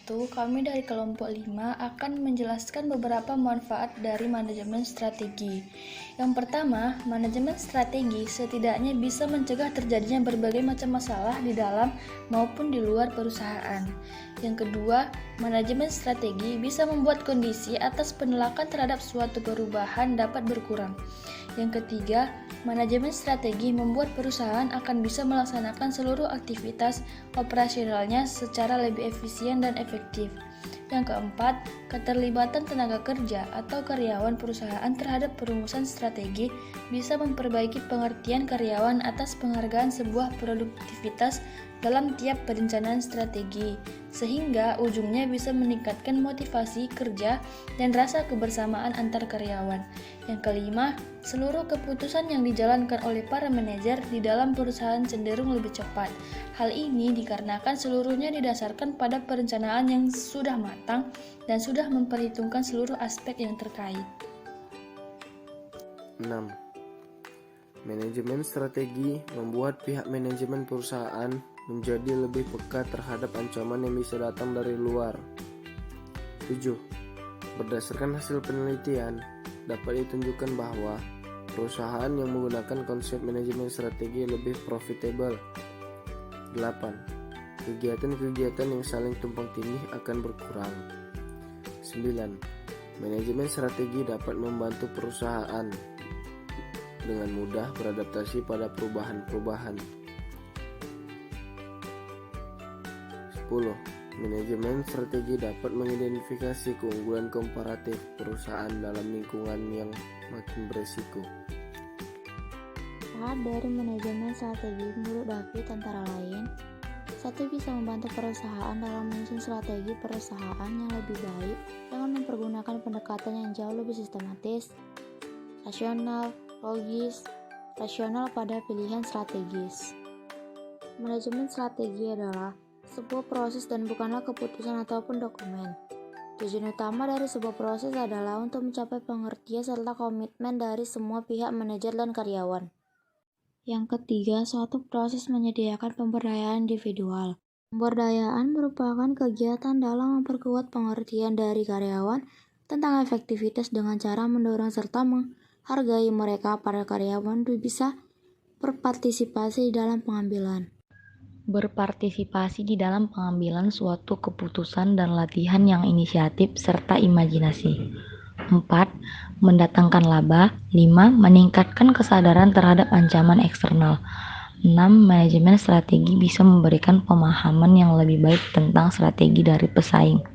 kami dari kelompok 5 akan menjelaskan beberapa manfaat dari manajemen strategi. Yang pertama, manajemen strategi setidaknya bisa mencegah terjadinya berbagai macam masalah di dalam maupun di luar perusahaan. Yang kedua, manajemen strategi bisa membuat kondisi atas penolakan terhadap suatu perubahan dapat berkurang. Yang ketiga, manajemen strategi membuat perusahaan akan bisa melaksanakan seluruh aktivitas operasionalnya secara lebih efisien dan efektif. Yang keempat, keterlibatan tenaga kerja atau karyawan perusahaan terhadap perumusan strategi bisa memperbaiki pengertian karyawan atas penghargaan sebuah produktivitas dalam tiap perencanaan strategi, sehingga ujungnya bisa meningkatkan motivasi kerja dan rasa kebersamaan antar karyawan. Yang kelima, seluruh keputusan yang dijalankan oleh para manajer di dalam perusahaan cenderung lebih cepat. Hal ini dikarenakan seluruhnya didasarkan pada perencanaan yang sudah matang dan sudah memperhitungkan seluruh aspek yang terkait. 6. Manajemen strategi membuat pihak manajemen perusahaan menjadi lebih peka terhadap ancaman yang bisa datang dari luar. 7. Berdasarkan hasil penelitian, dapat ditunjukkan bahwa perusahaan yang menggunakan konsep manajemen strategi lebih profitable. 8. Kegiatan-kegiatan yang saling tumpang tindih akan berkurang. 9. Manajemen strategi dapat membantu perusahaan dengan mudah beradaptasi pada perubahan-perubahan. 10. Manajemen strategi dapat mengidentifikasi keunggulan komparatif perusahaan dalam lingkungan yang makin beresiko. Manfaat dari manajemen strategi menurut David antara lain: 1. Bisa membantu perusahaan dalam menyusun strategi perusahaan yang lebih baik dengan mempergunakan pendekatan yang jauh lebih sistematis, rasional, logis, rasional pada pilihan strategis. Manajemen strategi adalah sebuah proses dan bukanlah keputusan ataupun dokumen. Tujuan utama dari sebuah proses adalah untuk mencapai pengertian serta komitmen dari semua pihak manajer dan karyawan. Yang ketiga, suatu proses menyediakan pemberdayaan individual. Pemberdayaan merupakan kegiatan dalam memperkuat pengertian dari karyawan tentang efektivitas dengan cara mendorong serta menghargai mereka para karyawan untuk bisa berpartisipasi dalam pengambilan. Berpartisipasi di dalam pengambilan suatu keputusan dan latihan yang inisiatif serta imajinasi. 4. Mendatangkan laba. 5. Meningkatkan kesadaran terhadap ancaman eksternal. 6. Manajemen strategi bisa memberikan pemahaman yang lebih baik tentang strategi dari pesaing.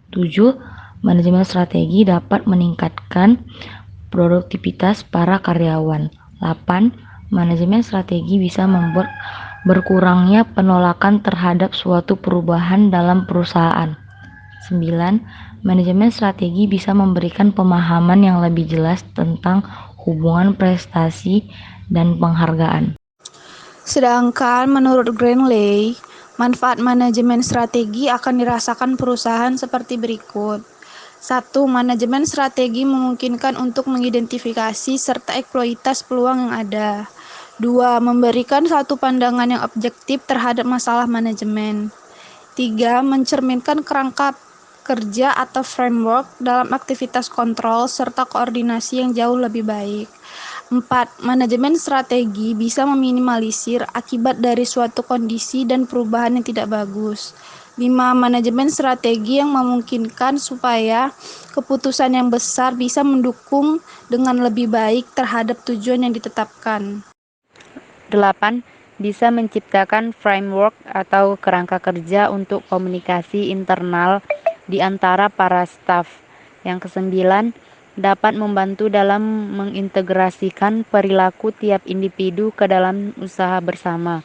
7. Manajemen strategi dapat meningkatkan produktivitas para karyawan. 8. Manajemen strategi bisa membuat berkurangnya penolakan terhadap suatu perubahan dalam perusahaan. 9. Manajemen strategi bisa memberikan pemahaman yang lebih jelas tentang hubungan prestasi dan penghargaan. Sedangkan menurut Greenley, manfaat manajemen strategi akan dirasakan perusahaan seperti berikut. 1. Manajemen strategi memungkinkan untuk mengidentifikasi serta eksploitasi peluang yang ada. 2. Memberikan satu pandangan yang objektif terhadap masalah manajemen. 3. Mencerminkan kerangka kerja atau framework dalam aktivitas kontrol serta koordinasi yang jauh lebih baik. 4. Manajemen strategi bisa meminimalisir akibat dari suatu kondisi dan perubahan yang tidak bagus. 5. Manajemen strategi yang memungkinkan supaya keputusan yang besar bisa mendukung dengan lebih baik terhadap tujuan yang ditetapkan. 8. Bisa menciptakan framework atau kerangka kerja untuk komunikasi internal di antara para staf. Yang ke-9, dapat membantu dalam mengintegrasikan perilaku tiap individu ke dalam usaha bersama.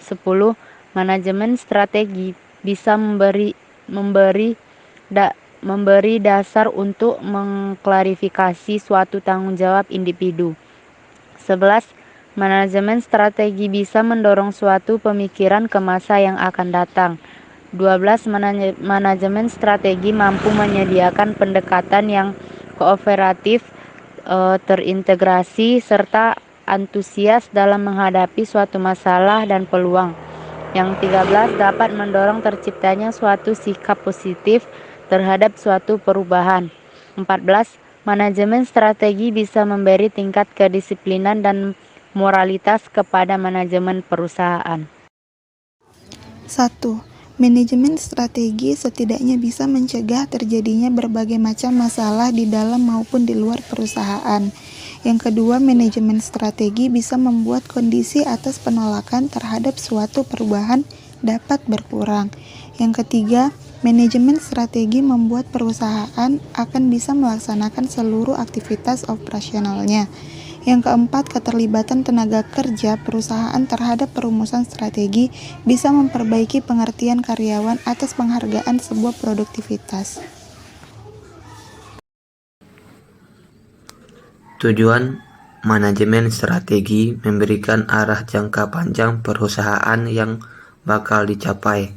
10. Manajemen strategi bisa memberi dasar untuk mengklarifikasi suatu tanggung jawab individu. 11. Manajemen strategi bisa mendorong suatu pemikiran ke masa yang akan datang. 12. Manajemen strategi mampu menyediakan pendekatan yang kooperatif, terintegrasi, serta antusias dalam menghadapi suatu masalah dan peluang. Yang 13 dapat mendorong terciptanya suatu sikap positif terhadap suatu perubahan. 14. Manajemen strategi bisa memberi tingkat kedisiplinan dan moralitas kepada manajemen perusahaan. 1. Manajemen strategi setidaknya bisa mencegah terjadinya berbagai macam masalah di dalam maupun di luar perusahaan. Yang kedua, manajemen strategi bisa membuat kondisi atas penolakan terhadap suatu perubahan dapat berkurang. Yang ketiga, manajemen strategi membuat perusahaan akan bisa melaksanakan seluruh aktivitas operasionalnya. Yang keempat, keterlibatan tenaga kerja perusahaan terhadap perumusan strategi bisa memperbaiki pengertian karyawan atas penghargaan sebuah produktivitas. Tujuan manajemen strategi memberikan arah jangka panjang perusahaan yang bakal dicapai,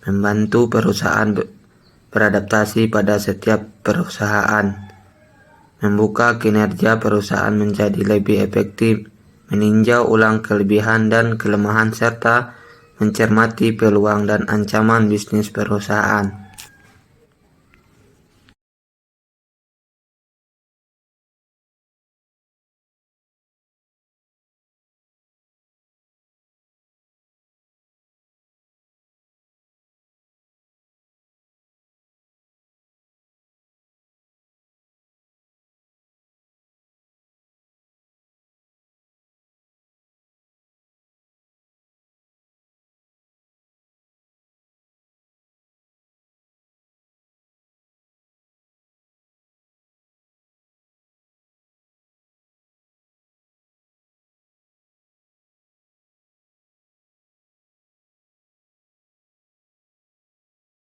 membantu perusahaan beradaptasi pada setiap perusahaan, membuka kinerja perusahaan menjadi lebih efektif, meninjau ulang kelebihan dan kelemahan serta mencermati peluang dan ancaman bisnis perusahaan.